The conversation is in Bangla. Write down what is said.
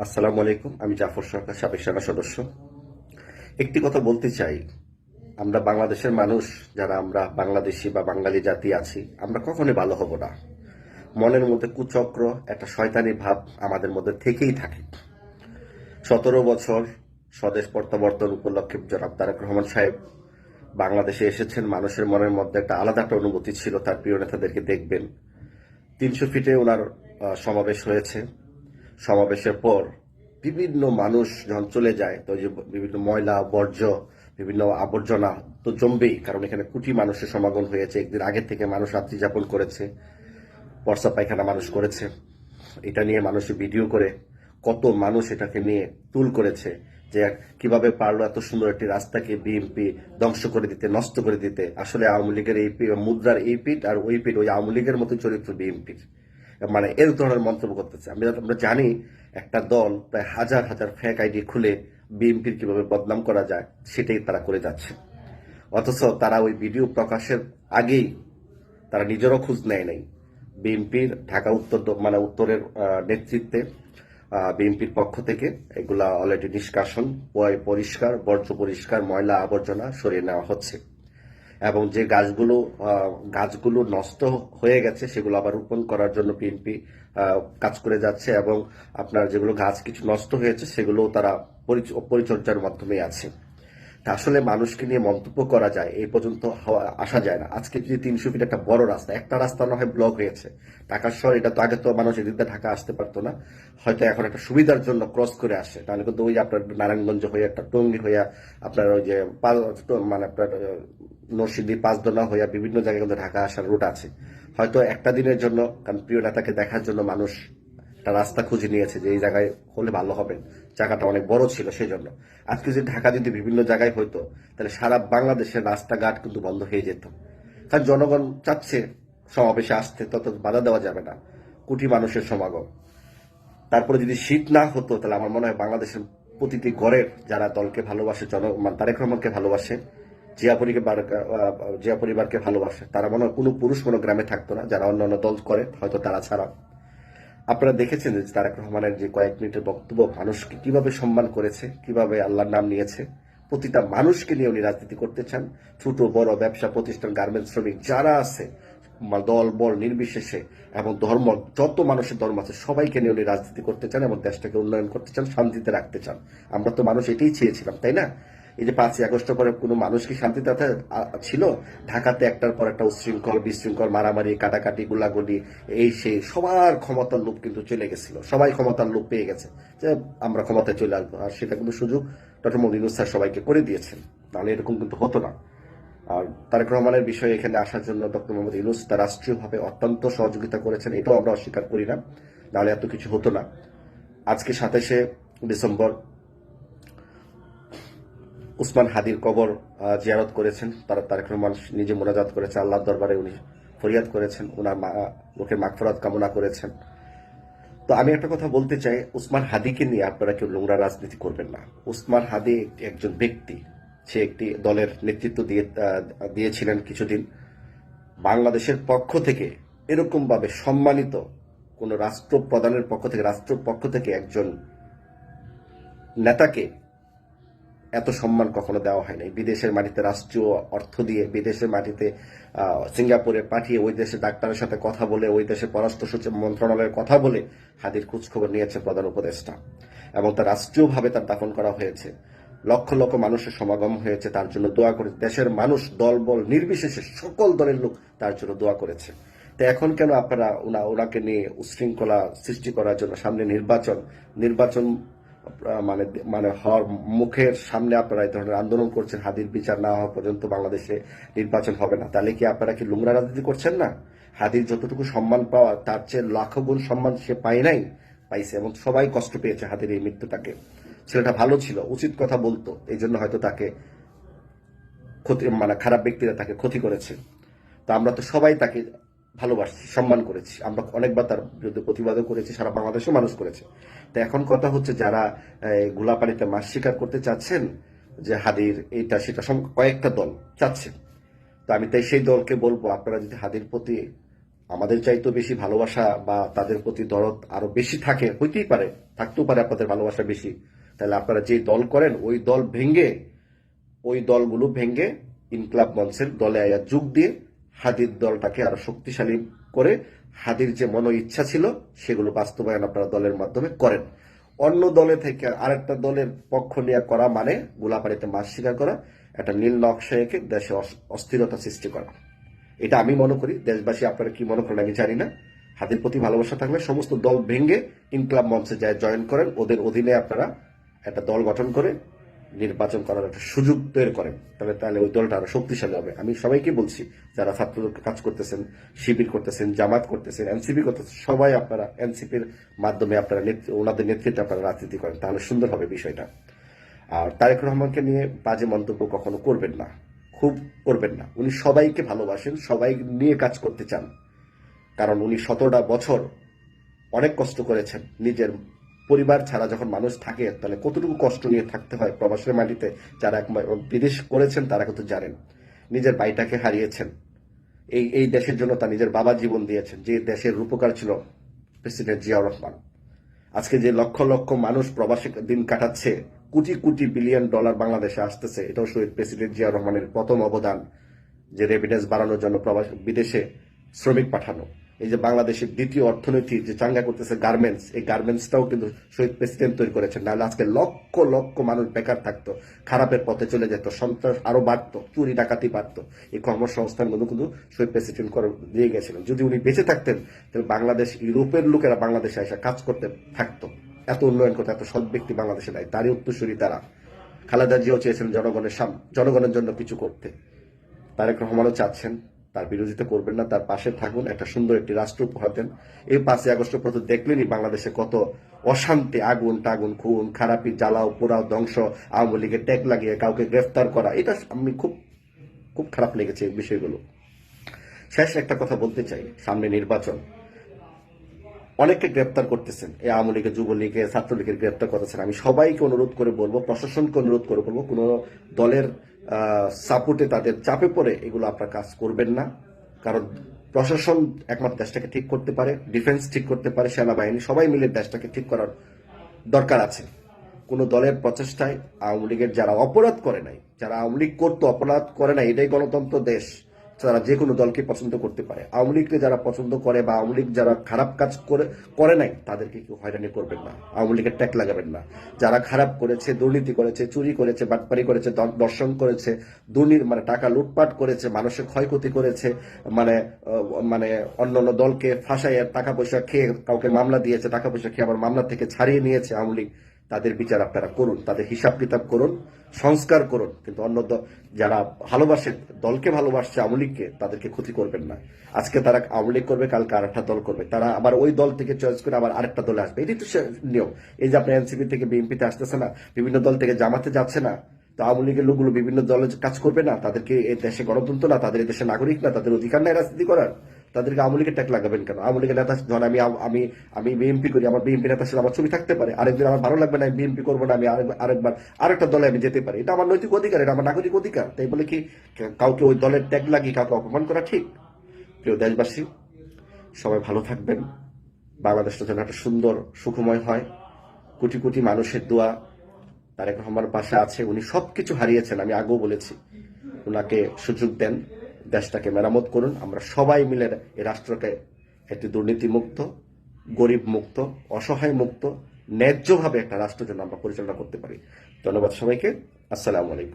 আসসালামু আলাইকুম। আমি জাফর সরকার, সাবেক সেনা সদস্য। একটি কথা বলতে চাই, আমরা বাংলাদেশের মানুষ, যারা আমরা বাংলাদেশি বা বাঙালি জাতি আছি, আমরা কখনোই ভালো হব না। মনের মধ্যে কুচক্র, একটা শয়তানি ভাব আমাদের মধ্যে থেকেই থাকে। 17 বছর স্বদেশ প্রত্যাবর্তন উপলক্ষে জনাব তারেক রহমান সাহেব বাংলাদেশে এসেছেন। মানুষের মনের মধ্যে একটা আলাদা একটা অনুভূতি ছিল। তার প্রিয় নেতাদেরকে দেখবেন। 300 ফিটে ওনার সমাবেশ হয়েছে। সমাবেশের পর বিভিন্ন মানুষ যখন চলে যায়, তো যে বিভিন্ন ময়লা বর্জ্য, বিভিন্ন আবর্জনা তো জমবেই, কারণ এখানে কোটি মানুষের সমাগম হয়েছে। একদিন আগে থেকে মানুষ রাত্রি যাপন করেছে, বর্ষা পায়খানা মানুষ করেছে। এটা নিয়ে মানুষ ভিডিও করে, কত মানুষ এটাকে নিয়ে তুল করেছে যে কিভাবে পারলো এত সুন্দর একটি রাস্তাকে বিএনপি ধ্বংস করে দিতে, নষ্ট করে দিতে। আসলে আওয়ামী লীগের এই মুদ্রার এই পিঠ আর ওই পিঠ, ওই আওয়ামী লীগের মতো চরিত্র বিএনপির। মানে এর ধরনের মন্তব্য করতেছে। আমরা জানি একটা দল প্রায় হাজার হাজার ফেক আইডি খুলে বিএনপির কিভাবে বদনাম করা যায়, সেটাই তারা করে যাচ্ছে। অথচ তারা ওই ভিডিও প্রকাশের আগেই তারা নিজেরও খোঁজ নেয় নাই। বিএনপির ঢাকা উত্তর উত্তরের নেতৃত্বে বিএনপির পক্ষ থেকে এগুলা অলরেডি নিষ্কাশন, পরিষ্কার, বর্জ্য পরিষ্কার, ময়লা আবর্জনা সরিয়ে নেওয়া হচ্ছে। এবং যে গাছগুলো নষ্ট হয়ে গেছে সেগুলো আবার রোপণ করার জন্য বিএনপি কাজ করে যাচ্ছে। এবং আপনার যেগুলো গাছ কিছু নষ্ট হয়েছে সেগুলো তারা পরিচর্যার মাধ্যমে আছে। তা আসলে মানুষকে নিয়ে মন্তব্য করা যায়, এই পর্যন্ত আসা যায় না। আজকে যদি 300 ফিট একটা বড় রাস্তা, একটা রাস্তা না হয় ব্লক হয়েছে ঢাকা শহর, এটা তো আগে তো মানুষ এদিক দিয়ে ঢাকা আসতে পারতো না, হয়তো এখন একটা সুবিধার জন্য ক্রস করে আসে। তাহলে কিন্তু ওই আপনার নারায়ণগঞ্জ হয়ে একটা টঙ্গী হইয়া আপনার ওই যে আপনার নরসিংদী পাঁচদোনা হইয়া বিভিন্ন জায়গায় কিন্তু ঢাকা আসার রুট আছে। হয়তো একটা দিনের জন্য, কারণ প্রিয় নেতাকে দেখার জন্য মানুষ একটা রাস্তা খুঁজে নিয়েছে যে এই জায়গায় হলে ভালো হবে, জায়গাটা অনেক বড় ছিল সেই জন্য। আজকে যদি ঢাকা যদি বিভিন্ন জায়গায় হইতো, তাহলে সারা বাংলাদেশের রাস্তাঘাট কিন্তু বন্ধ হয়ে যেত। কারণ জনগণ চাচ্ছে সমাবেশে আসতে, তত বাধা দেওয়া যাবে না, কোটি মানুষের সমাগম। তারপরে যদি শীত না হতো, তাহলে আমার মনে হয় বাংলাদেশের প্রতিটি ঘরের যারা দলকে ভালোবাসে, তারেক রহমানকে ভালোবাসে, জিয়া পরিবারকে ভালোবাসে, তারা মনে হয় কোনো পুরুষ কোনো গ্রামে থাকতো না, যারা অন্যান্য দল করে হয়তো তারা ছাড়া। আপনারা দেখেছেন যে তারেক রহমানের যে কয়েক মিনিটের বক্তব্য মানুষকে কিভাবে সম্মান করেছে, কিভাবে আল্লাহর নাম নিয়েছে। প্রতিটা মানুষকে নিয়ে উনি রাজনীতি করতে চান। ছোট বড় ব্যবসা প্রতিষ্ঠান, গার্মেন্টস শ্রমিক যারা আছে, দল বল নির্বিশেষে, এবং ধর্ম, যত মানুষের ধর্ম আছে সবাইকে নিয়ে উনি রাজনীতি করতে চান এবং দেশটাকে উন্নয়ন করতে চান, শান্তিতে রাখতে চান। আমরা তো মানুষ এটাই চেয়েছিলাম, তাই না? এই যে 5ই আগস্ট পরে কোনো মানুষ কি শান্তিতে ছিল? ঢাকাতে একটার পর একটা উচ্ছৃঙ্খল বিশৃঙ্খল, মারামারি, কাটাকাটি, গুলাগুলি, এই সেই, সবার ক্ষমতার লোভ কিন্তু চলে গেছিল। সবাই ক্ষমতার লোভ পেয়ে গেছে যে আমরা ক্ষমতায় চলে আসবো। আর সেটা কিন্তু সুযোগ ডক্টর মোদী স্যার সবাইকে করে দিয়েছেন, তাহলে এরকম কিন্তু হতো না। আর তারেক রহমানের বিষয়ে এখানে আসার জন্য ডক্টর মোহাম্মদ ইউনূস তার রাষ্ট্রীয়ভাবে অত্যন্ত সহযোগিতা করেছেন, এটাও আমরা অস্বীকার করি না, নাহলে এত কিছু হতো না। আজকে 27শে ডিসেম্বর উসমান হাদির কবর জিয়ারত করেছেন। তারেক রহমান নিজে মোনাজাত করেছেন, আল্লাহর দরবারে উনি ফরিয়াদ করেছেন, ওনার লোকের মাগফিরাত কামনা করেছেন। তো আমি একটা কথা বলতে চাই, উসমান হাদিকে নিয়ে আপনারা কেউ নোংরা রাজনীতি করবেন না। উসমান হাদি একজন ব্যক্তি, সে একটি দলের নেতৃত্ব দিয়েছিলেন কিছুদিন। বাংলাদেশের পক্ষ থেকে এরকম ভাবে সম্মানিত কোন রাষ্ট্রপ্রধানের পক্ষ থেকে, রাষ্ট্রের পক্ষ থেকে একজন নেতাকে এত সম্মান কখনো দেওয়া হয় নাই। বিদেশের মাটিতে রাষ্ট্রীয় অর্থ দিয়ে, বিদেশের মাটিতে সিঙ্গাপুরে পাঠিয়ে, ওই দেশের ডাক্তারের সাথে কথা বলে, ওই দেশের পররাষ্ট্র সচিব মন্ত্রণালয়ের কথা বলে হাদির খোঁজখবর নিয়েছে প্রধান উপদেষ্টা, এবং তার রাষ্ট্রীয়ভাবে তার দাফন করা হয়েছে। লক্ষ লক্ষ মানুষের সমাগম হয়েছে, তার জন্য দোয়া করে। দেশের মানুষ দল বল নির্বিশেষে সকল দলের লোক তার জন্য দোয়া করেছে। তো এখন কেন আপনারা ওনাকে নিয়ে উশৃঙ্খলা সৃষ্টি করার জন্য সামনে নির্বাচন মানে মানে হওয়ার মুখের সামনে আপনারা এই ধরনের আন্দোলন করছেন? হাদির বিচার না হওয়া পর্যন্ত বাংলাদেশে নির্বাচন হবে না। তাহলে কি আপনারা কি নোংরা রাজনীতি করছেন না? হাদির যতটুকু সম্মান পাওয়া, তার চেয়ে লাখো গুণ সম্মান সে পায় নাই, পাইছে, এবং সবাই কষ্ট পেয়েছে হাদির এই মৃত্যুটাকে। ছেলেটা ভালো ছিল, উচিত কথা বলতো, এই জন্য হয়তো তাকে খারাপ ব্যক্তিরা তাকে ক্ষতি করেছে। তো আমরা তো সবাই তাকে ভালোবাসছি, সম্মান করেছি, আমরা অনেকবার তার বিরুদ্ধে প্রতিবাদও করেছি, সারা বাংলাদেশেও মানুষ করেছে। তো এখন কথা হচ্ছে, যারা গোলাপানিতে মাছ শিকার করতে চাচ্ছেন, যে হাদির এইটা সেটা কয়েকটা দল চাচ্ছে, তো আমি তাই সেই দলকে বলবো, আপনারা যদি হাদির প্রতি আমাদের চাইতে বেশি ভালোবাসা বা তাদের প্রতি দরদ আরো বেশি থাকে, হইতেই পারে, থাকতেও পারে আপনাদের ভালোবাসা বেশি। তাহলে আপনারা যে দল করেন ওই দলগুলো ভেঙে ইনকলাব মঞ্চের দলে আয়া যোগ দিয়ে হাদির দলটাকে আরো শক্তিশালী করে হাদির যে মনো ইচ্ছা ছিল সেগুলো বাস্তবায়ন আপনারা দলের মাধ্যমে করেন। অন্য দলে থেকে আরেকটা দলের পক্ষ নিয়ে করা মানে গোলাপাড়িতে মাছ শিকার করা, একটা নীল নকশা এঁকে দেশে অস্থিরতা সৃষ্টি করা। এটা আমি মনে করি। দেশবাসী আপনারা কি মনে করেন আমি জানি না। হাদির প্রতি ভালোবাসা থাকলে সমস্ত দল ভেঙে ইনকলাব মঞ্চে যায় জয়েন করেন, ওদের অধীনে আপনারা একটা দল গঠন করে নির্বাচন করার একটা সুযোগ তৈরি করেন। তাহলে ওই দলটা আরো শক্তিশালী হবে। আমি সবাইকে বলছি, যারা ছাত্র কাজ করতেছেন, শিবির করতেছেন, জামাত করতেছেন, এনসিপি করতেছেন, সবাই আপনারা এনসিপির মাধ্যমে আপনারা ওনাদের নেতৃত্বে আপনারা রাজনীতি করেন, তাহলে সুন্দর হবে বিষয়টা। আর তারেক রহমানকে নিয়ে বাজে মন্তব্য কখনো করবেন না, খুব করবেন না। উনি সবাইকে ভালোবাসেন, সবাই নিয়ে কাজ করতে চান, কারণ উনি 17টা বছর অনেক কষ্ট করেছেন। নিজের পরিবার ছাড়া যখন মানুষ থাকে তাহলে কতটুকু কষ্ট নিয়ে থাকতে হয় প্রবাসের মাটিতে। যারা বিদেশ করেছেন তারা কিন্তু জানেন। নিজের ভাইটাকে হারিয়েছেন, এই দেশের জন্য তার নিজের বাবা জীবন দিয়েছেন, যে দেশের রূপকার ছিল প্রেসিডেন্ট জিয়াউর রহমান। আজকে যে লক্ষ লক্ষ মানুষ প্রবাসে দিন কাটাচ্ছে, কোটি কোটি বিলিয়ন ডলার বাংলাদেশে আসতেছে, এটাও শহীদ প্রেসিডেন্ট জিয়াউর রহমানের প্রথম অবদান, যে রেভিডেন্স বাড়ানোর জন্য বিদেশে শ্রমিক পাঠানো। এই যে বাংলাদেশের দ্বিতীয় অর্থনীতি যে চাঙ্গা করতেছে গার্মেন্টস, এই গার্মেন্টসটাও কিন্তু শহীদ প্রেসিডেন্ট তৈরি করেছেন। নাহলে আজকে লক্ষ লক্ষ মানুষ বেকার থাকতো, খারাপের পথে চলে যেত, সন্ত্রাস আরো বাড়তো, চুরি ডাকাতি বাড়তো। এই কর্মসংস্থানগুলো কিন্তু শহীদ প্রেসিডেন্ট করে দিয়ে গেছিলেন। যদি উনি বেঁচে থাকতেন তাহলে বাংলাদেশ, ইউরোপের লোকেরা বাংলাদেশে এসে কাজ করতে থাকতো। এত উন্নয়ন করতে, এত সৎ ব্যক্তি বাংলাদেশে নাই। তারই উত্তরসূরি তারা। খালেদা জিয়াও চেয়েছিলেন জনগণের জন্য কিছু করতে। তারেক রহমানও চাচ্ছেন, তার বিরোধিতা করবেন না, তার পাশে থাকুন, একটা সুন্দর একটি রাষ্ট্র উপহার দেন। এই 5ই আগস্টের পর দেখলেনই বাংলাদেশে কত অশান্তি, আগুন টাগুন, খুন খারাপি, জ্বালাও পোড়াও, ধ্বংস, আওয়ামী লীগের ট্যাগ লাগিয়ে কাউকে গ্রেফতার করা, এটা আমি খুব খুব খারাপ লেগেছে এই বিষয়গুলো। শেষ একটা কথা বলতে চাই, সামনে নির্বাচন, অনেককে গ্রেপ্তার করতেছেন, এই আওয়ামী লীগের, যুবলীগে, ছাত্রলীগের গ্রেপ্তার করতেছেন। আমি সবাইকে অনুরোধ করে বলবো, প্রশাসনকে অনুরোধ করে বলবো, কোন দলের সাপোর্টে তাদের চাপে পড়ে এগুলো আপনার কাজ করবেন না। কারণ প্রশাসন একমাত্র দেশটাকে ঠিক করতে পারে, ডিফেন্স ঠিক করতে পারে, সেনাবাহিনী, সবাই মিলে দেশটাকে ঠিক করার দরকার আছে। কোন দলের প্রচেষ্টায় আওয়ামী লীগের যারা অপরাধ করে নাই, যারা আওয়ামী লীগ করতো অপরাধ করে নাই, এটাই গণতন্ত্র দেশ, তারা যে কোনো দলকে পছন্দ করতে পারে। আওয়ামী লীগকে যারা পছন্দ করে বা আওয়ামী লীগ যারা খারাপ কাজ করে নাই, তাদেরকে কেউ হয়রানি করবেন না, আওয়ামী লীগের ট্যাগ লাগাবেন না। যারা খারাপ করেছে, দুর্নীতি করেছে, চুরি করেছে, বাটপারি করেছে, দর্শন করেছে, মানে টাকা লুটপাট করেছে, মানুষের ক্ষয়ক্ষতি করেছে, মানে মানে অন্যান্য দলকে ফাঁসাইয়া টাকা পয়সা খেয়ে কাউকে মামলা দিয়েছে, টাকা পয়সা খেয়ে আবার মামলা থেকে ছাড়িয়ে নিয়েছে আওয়ামী লীগ, তাদের বিচার আপনারা করুন, তাদের হিসাব কিতাব করুন, সংস্কার করুন। কিন্তু অন্য যারা ভালোবাসে, দলকে ভালোবাসছে, আওয়ামী লীগকে, তাদেরকে ক্ষতি করবেন না। আজকে তারা আওয়ামী লীগ করবে, কালকে আরেকটা দল করবে, তারা আবার ওই দল থেকে চয়েস করে আবার আরেকটা দলে আসবে। এটাই তো নিয়ম। এই যে আপনার এনসিপি থেকে বিএনপিতে আসতেছে না, বিভিন্ন দল থেকে জামাতে যাচ্ছে না, তো আওয়ামী লীগের লোকগুলো বিভিন্ন দলে কাজ করবে না? তাদেরকে এই দেশে গণতন্ত্র না, তাদের এই দেশে নাগরিক না, তাদের অধিকার নাই রাজনীতি করার? তাদেরকে আওয়ামী লীগের ট্যাগ লাগাবেন কেন? আওয়ামী লীগের নেতা, ধর আমি বিএনপি করি, আমার বিএনপি নেতার সাথে আমার ছবি থাকতে পারে, আরেকদিন আমার ভালো লাগবে না, আমি বিএনপি করবো না, আমি আরেকবার আরেকটা দলে আমি যেতে পারি, এটা আমার নৈতিক অধিকার, এটা আমার নাগরিক অধিকার। তাই বলে কি কাউকে ওই দলের ট্যাগ লাগিয়ে কাউকে অপমান করা ঠিক? প্রিয় দেশবাসী, সবাই ভালো থাকবেন। বাংলাদেশটা যেন একটা সুন্দর সুখময় হয়। কোটি কোটি মানুষের দোয়া তারেক রহমানের পাশে আছে। উনি সবকিছু হারিয়েছেন, আমি আগেও বলেছি। ওনাকে সুযোগ দেন, দেশটাকে মেরামত করুন। আমরা সবাই মিলে এই রাষ্ট্রকে একটি দুর্নীতি মুক্ত, গরিব মুক্ত, অসহায় মুক্ত, ন্যায্যভাবে একটা রাষ্ট্র যেন আমরা পরিচালনা করতে পারি। ধন্যবাদ সবাইকে। আসসালামু আলাইকুম।